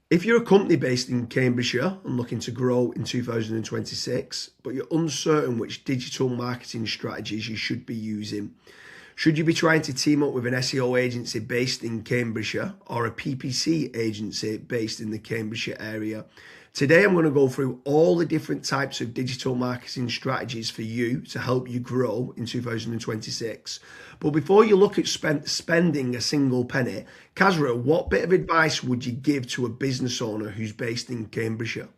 If you're a company based in Cambridgeshire and looking to grow in 2026, but you're uncertain which digital marketing strategies you should be using, should you be trying to team up with an SEO agency based in Cambridgeshire or a PPC agency based in the Cambridgeshire area? Today, I'm going to go through all the different types of digital marketing strategies for you to help you grow in 2026. But before you look at spending a single penny, Kazra, what bit of advice would you give to a business owner who's based in Cambridgeshire?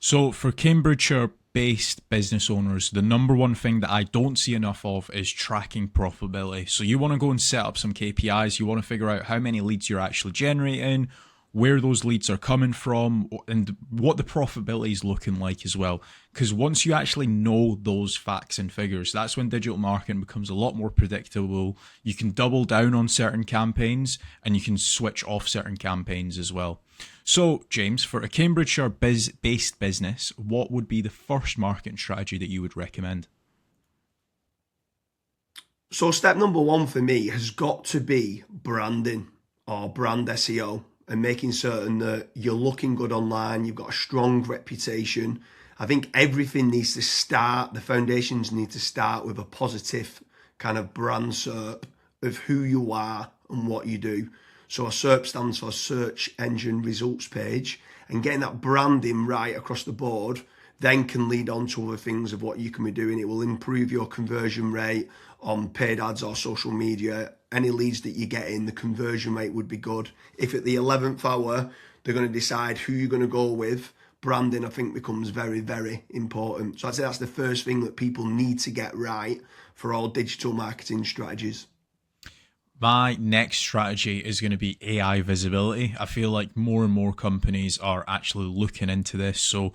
So for Cambridgeshire-based business owners, the number one thing that I don't see enough of is tracking profitability. So you want to go and set up some KPIs. You want to figure out how many leads you're actually generating, where those leads are coming from, and what the profitability is looking like as well. Because once you actually know those facts and figures, that's when digital marketing becomes a lot more predictable. You can double down on certain campaigns and you can switch off certain campaigns as well. So, James, for a Cambridgeshire-based business, what would be the first marketing strategy that you would recommend? So step number one for me has got to be branding or brand SEO and making certain that you're looking good online, you've got a strong reputation. I think everything needs to start, the foundations need to start with a positive kind of brand SERP of who you are and what you do. So a SERP stands for search engine results page, and getting that branding right across the board then can lead on to other things of what you can be doing. It will improve your conversion rate on paid ads or social media. Any leads that you get in, the conversion rate would be good. If at the 11th hour, they're going to decide who you're going to go with, branding, I think, becomes very, very important. So I'd say that's the first thing that people need to get right for all digital marketing strategies. My next strategy is going to be AI visibility. I feel like more and more companies are actually looking into this. So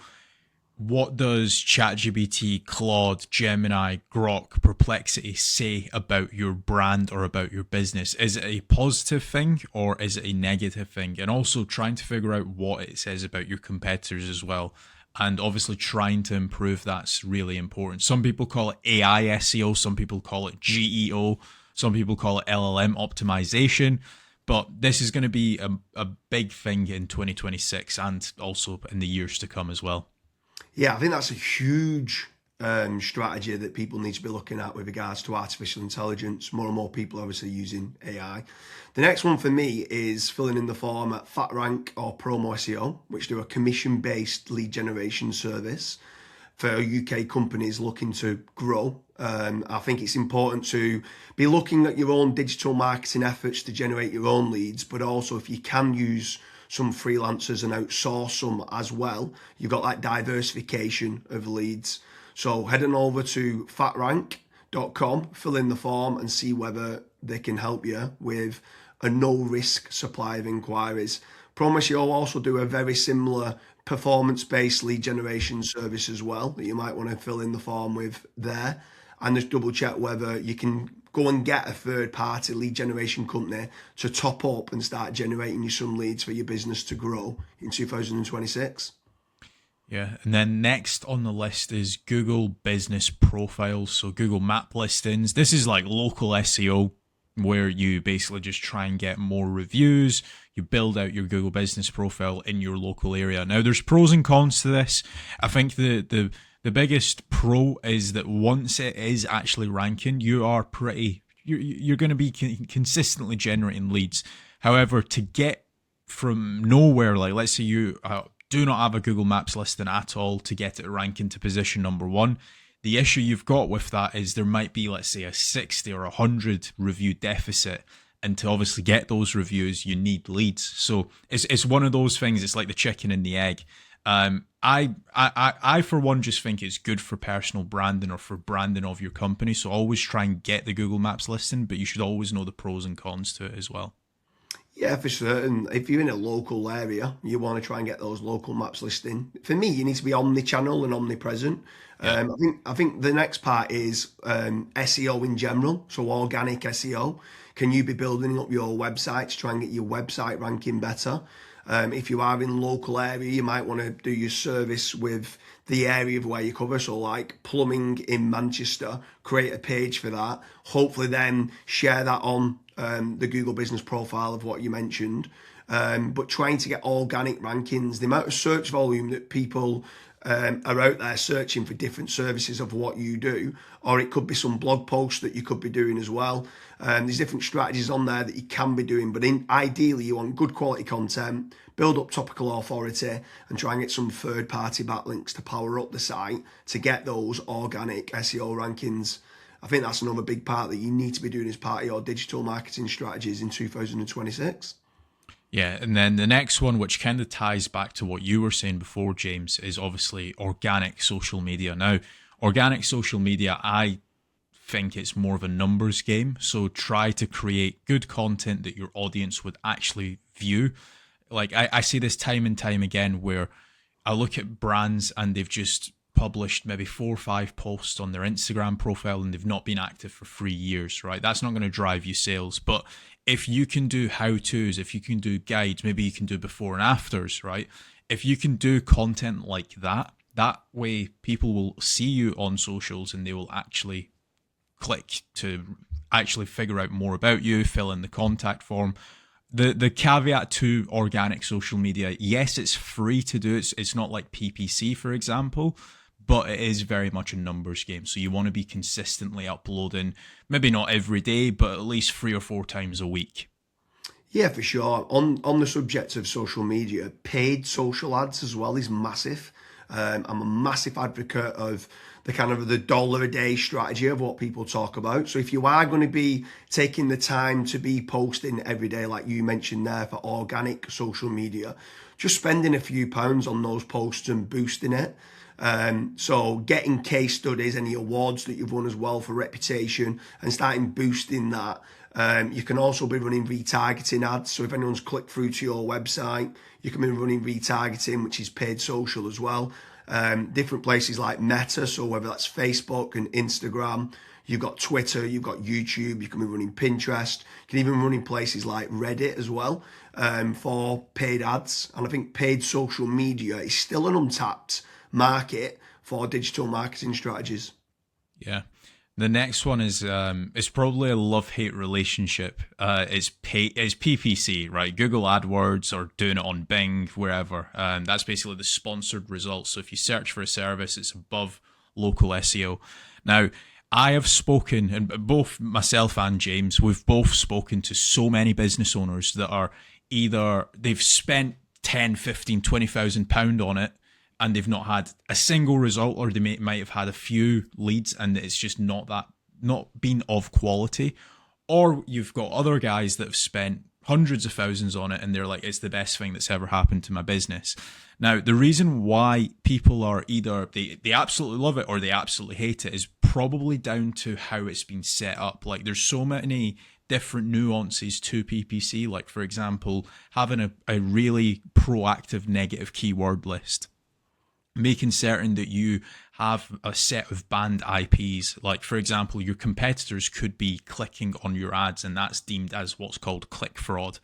what does ChatGPT, Claude, Gemini, Grok, Perplexity say about your brand or about your business? Is it a positive thing or is it a negative thing? And also trying to figure out what it says about your competitors as well. And obviously trying to improve that's really important. Some people call it AI SEO, some people call it GEO, some people call it LLM optimization. But this is going to be a big thing in 2026 and also in the years to come as well. Yeah, I think that's a huge strategy that people need to be looking at with regards to artificial intelligence. More and more people are obviously using AI. The next one for me is filling in the form at FatRank or Promo SEO, which do a commission-based lead generation service for UK companies looking to grow. I think it's important to be looking at your own digital marketing efforts to generate your own leads, but also if you can use some freelancers and outsource some as well, you've got that diversification of leads. So head on over to fatrank.com, fill in the form and see whether they can help you with a no risk supply of inquiries. Promise you'll also do a very similar performance-based lead generation service as well that you might want to fill in the form with there, and just double check whether you can go and get a third-party lead generation company to top up and start generating you some leads for your business to grow in 2026. Yeah, and then next on the list is Google Business Profiles, so Google Map listings. This is like local SEO where you basically just try and get more reviews. You build out your Google Business Profile in your local area. Now, there's pros and cons to this. I think the biggest pro is that once it is actually ranking, you're going to be consistently generating leads. However, to get from nowhere, like let's say you do not have a Google Maps listing at all, to get it ranking to position number one, the issue you've got with that is there might be, let's say, a 60 or 100 review deficit. And to obviously get those reviews, you need leads. So it's one of those things. It's like the chicken and the egg. I for one just think it's good for personal branding or for branding of your company. So always try and get the Google Maps listing, but you should always know the pros and cons to it as well. Yeah, for certain. If you're in a local area, you want to try and get those local maps listing. For me, you need to be omnichannel and omnipresent. Yeah. I think the next part is SEO in general, so organic SEO. Can you be building up your website to try and get your website ranking better? If you are in local area, you might want to do your service with the area of where you cover. So like plumbing in Manchester, create a page for that. Hopefully then share that on the Google business profile of what you mentioned. but trying to get organic rankings, the amount of search volume that people are out there searching for different services of what you do, or it could be some blog posts that you could be doing as well. There's different strategies on there that you can be doing, but ideally you want good quality content, build up topical authority, and try and get some third-party backlinks to power up the site to get those organic SEO rankings. I think that's another big part that you need to be doing as part of your digital marketing strategies in 2026. Yeah, and then the next one, which kind of ties back to what you were saying before, James, is obviously organic social media. Now, organic social media, I think it's more of a numbers game. So try to create good content that your audience would actually view. Like I see this time and time again where I look at brands and they've just published maybe 4 or 5 posts on their Instagram profile and they've not been active for 3 years, right? That's not going to drive you sales. But if you can do how-tos, if you can do guides, maybe you can do before and afters, right? If you can do content like that, that way people will see you on socials and they will actually click to actually figure out more about you, fill in the contact form. The caveat to organic social media, yes, it's free to do. It's not like PPC, for example, but it is very much a numbers game. So you want to be consistently uploading, maybe not every day, but at least 3 or 4 times a week. Yeah, for sure. On the subject of social media, paid social ads as well is massive. I'm a massive advocate of the kind of the dollar a day strategy of what people talk about. So if you are going to be taking the time to be posting every day, like you mentioned there, for organic social media, just spending a few pounds on those posts and boosting it. So getting case studies, any awards that you've won as well for reputation, and starting boosting that. You can also be running retargeting ads. So if anyone's clicked through to your website, you can be running retargeting, which is paid social as well. Different places like Meta, so whether that's Facebook and Instagram, you've got Twitter, you've got YouTube, you can be running Pinterest, you can even run in places like Reddit as well, for paid ads. And I think paid social media is still an untapped market for digital marketing strategies. Yeah. The next one is it's probably a love-hate relationship. It's PPC, right? Google AdWords or doing it on Bing, wherever. That's basically the sponsored results. So if you search for a service, it's above local SEO. Now, I have spoken, and both myself and James, we've both spoken to so many business owners that are either they've spent 10, 15, 20,000 pound on it, and they've not had a single result, or they might have had a few leads and it's just not been of quality. Or you've got other guys that have spent hundreds of thousands on it and they're like, it's the best thing that's ever happened to my business. Now, the reason why people are either they absolutely love it or they absolutely hate it is probably down to how it's been set up. Like there's so many different nuances to PPC. Like for example, having a really proactive negative keyword list, making certain that you have a set of banned IPs. Like, for example, your competitors could be clicking on your ads, and that's deemed as what's called click fraud.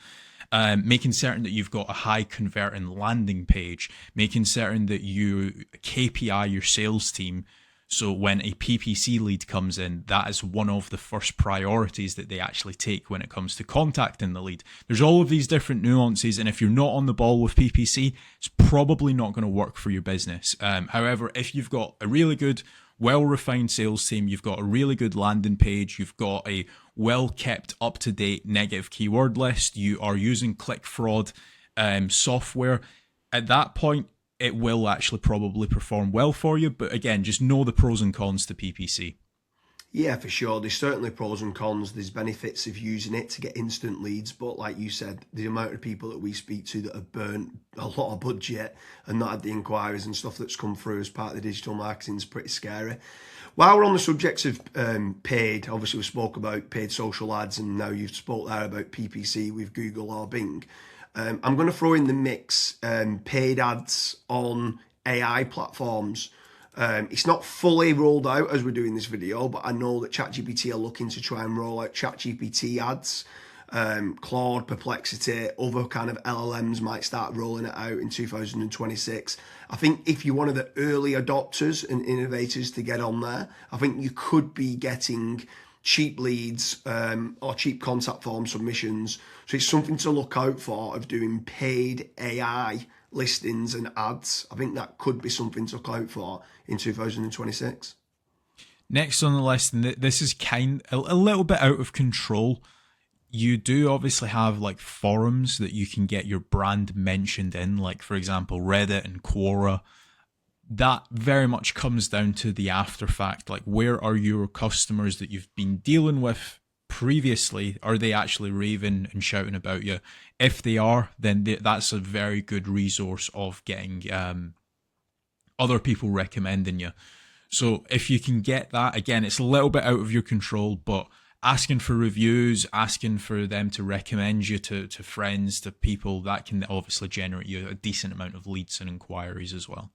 Making certain that you've got a high converting landing page, making certain that you KPI your sales team. So when a PPC lead comes in, that is one of the first priorities that they actually take when it comes to contacting the lead. There's all of these different nuances, and if you're not on the ball with PPC, it's probably not going to work for your business. However, if you've got a really good, well-refined sales team, you've got a really good landing page, you've got a well-kept, up-to-date negative keyword list, you are using click fraud software, at that point, it will actually probably perform well for you. But again, just know the pros and cons to PPC. Yeah, for sure. There's certainly pros and cons. There's benefits of using it to get instant leads. But like you said, the amount of people that we speak to that have burnt a lot of budget and not had the inquiries and stuff that's come through as part of the digital marketing is pretty scary. While we're on the subject of paid, obviously we spoke about paid social ads, and now you've spoke there about PPC with Google or Bing. I'm going to throw in the mix paid ads on AI platforms. It's not fully rolled out as we're doing this video, but I know that ChatGPT are looking to try and roll out ChatGPT ads. Claude, Perplexity, other kind of LLMs might start rolling it out in 2026. I think if you're one of the early adopters and innovators to get on there, I think you could be getting cheap leads or cheap contact form submissions. So it's something to look out for of doing paid AI listings and ads. I think that could be something to look out for in 2026. Next on the list, and this is a little bit out of control. You do obviously have like forums that you can get your brand mentioned in, like for example, Reddit and Quora. That very much comes down to the after fact. Like, where are your customers that you've been dealing with previously? Are they actually raving and shouting about you? If they are, then that's a very good resource of getting other people recommending you. So if you can get that, again, it's a little bit out of your control, but asking for reviews, asking for them to recommend you to friends, to people, that can obviously generate you a decent amount of leads and inquiries as well.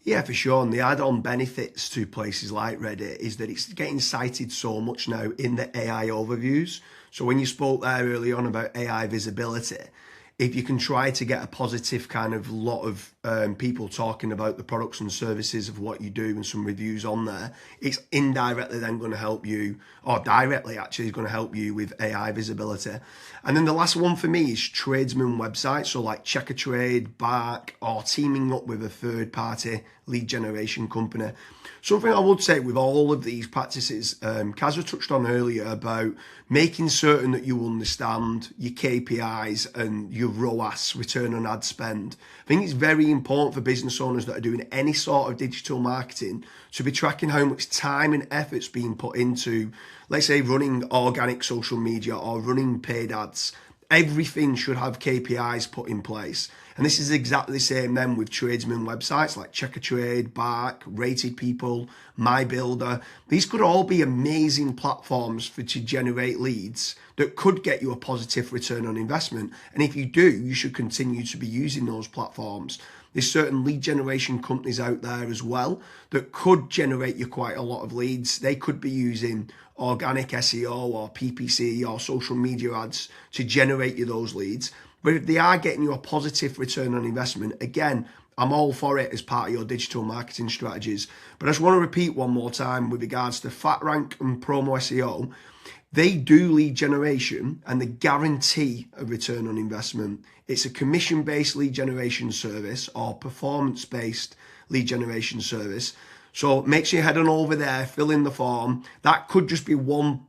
Yeah, for sure. And the add-on benefits to places like Reddit is that it's getting cited so much now in the AI overviews. So when you spoke there early on about AI visibility, if you can try to get a positive kind of lot of people talking about the products and services of what you do and some reviews on there, it's indirectly then going to help you, or directly actually is going to help you with AI visibility. And then the last one for me is tradesman websites. So like Check a Trade, Bark, or teaming up with a third party lead generation company. Something I would say with all of these practices, Kazra touched on earlier about making certain that you understand your KPIs and your ROAS, return on ad spend. I think it's very important for business owners that are doing any sort of digital marketing to be tracking how much time and effort's being put into, let's say, running organic social media or running paid ads. Everything should have KPIs put in place. And this is exactly the same then with tradesman websites like Check a Trade, Bark, Rated People, My Builder. These could all be amazing platforms to generate leads that could get you a positive return on investment. And if you do, you should continue to be using those platforms. There's certain lead generation companies out there as well that could generate you quite a lot of leads. They could be using organic SEO or PPC or social media ads to generate you those leads. But if they are getting you a positive return on investment, again, I'm all for it as part of your digital marketing strategies. But I just want to repeat one more time with regards to FatRank and Promo SEO. They do lead generation and they guarantee a return on investment. It's a commission-based lead generation service or performance-based lead generation service. So make sure you head on over there, fill in the form. That could just be one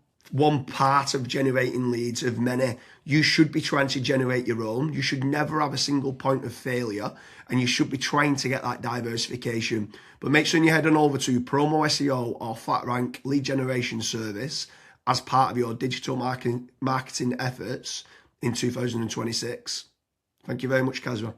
part of generating leads of many. You should be trying to generate your own. You should never have a single point of failure, and you should be trying to get that diversification. But make sure you head on over to Promo SEO or FatRank lead generation service as part of your digital marketing efforts in 2026. Thank you very much, Kazra.